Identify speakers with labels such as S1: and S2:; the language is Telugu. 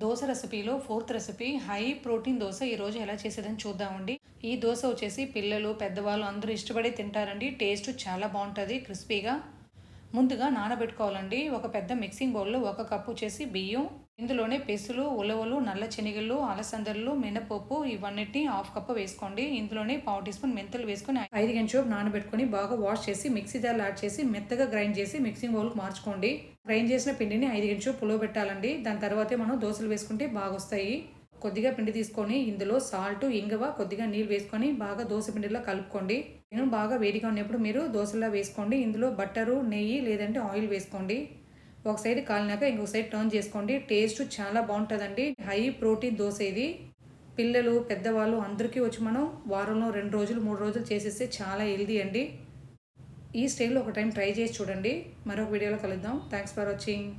S1: దోస రెసిపీలో fourth recipe high protein dosa ఈరోజు ఎలా చేసేదని చూద్దామండి. ఈ దోస వచ్చేసి పిల్లలు పెద్దవాళ్ళు అందరూ ఇష్టపడి తింటారండి. టేస్ట్ చాలా బాగుంటుంది క్రిస్పీగా. ముందుగా నానబెట్టుకోవాలండి. ఒక పెద్ద మిక్సింగ్ బౌల్లో 1 కప్పు వచ్చేసి బియ్యం, ఇందులోనే పెసులు, ఉలవలు, నల్ల శనగలు, అలసందలు, మినపప్పు ఇవన్నిటిని 1/2 కప్పు వేసుకోండి. ఇందులోనే 1/2 టీ స్పూన్ మెంతులు వేసుకొని 5 గంటలు నానబెట్టుకొని బాగా వాష్ చేసి మిక్సీ జార్లో యాడ్ చేసి మెత్తగా గ్రైండ్ చేసి మిక్సింగ్ బౌల్కి మార్చుకోండి. గ్రైండ్ చేసిన పిండిని 5 గంటలు పులియబెట్టాలండి. దాని తర్వాతే మనం దోశలు వేసుకుంటే బాగా వస్తాయి. కొద్దిగా పిండి తీసుకొని ఇందులో సాల్ట్, ఇంగువ, కొద్దిగా నీళ్ళు వేసుకొని బాగా దోశ పిండిలో కలుపుకోండి. నేను బాగా వేడిగా ఉన్నప్పుడు మీరు దోశలా వేసుకోండి. ఇందులో బట్టరు, నెయ్యి లేదంటే ఆయిల్ వేసుకోండి. ఒక సైడ్ కాలినాక ఇంకొక సైడ్ టర్న్ చేసుకోండి. టేస్ట్ చాలా బాగుంటుందండి. హై ప్రోటీన్ దోశ ఇది. పిల్లలు పెద్దవాళ్ళు అందరికీ వచ్చి మనం వారంలో 2 రోజులు 3 రోజులు చేసేస్తే చాలా హెల్దీ అండి. ఈ స్టైల్లో ఒక టైం ట్రై చేసి చూడండి. మరొక వీడియోలో కలుద్దాం. Thanks for watching.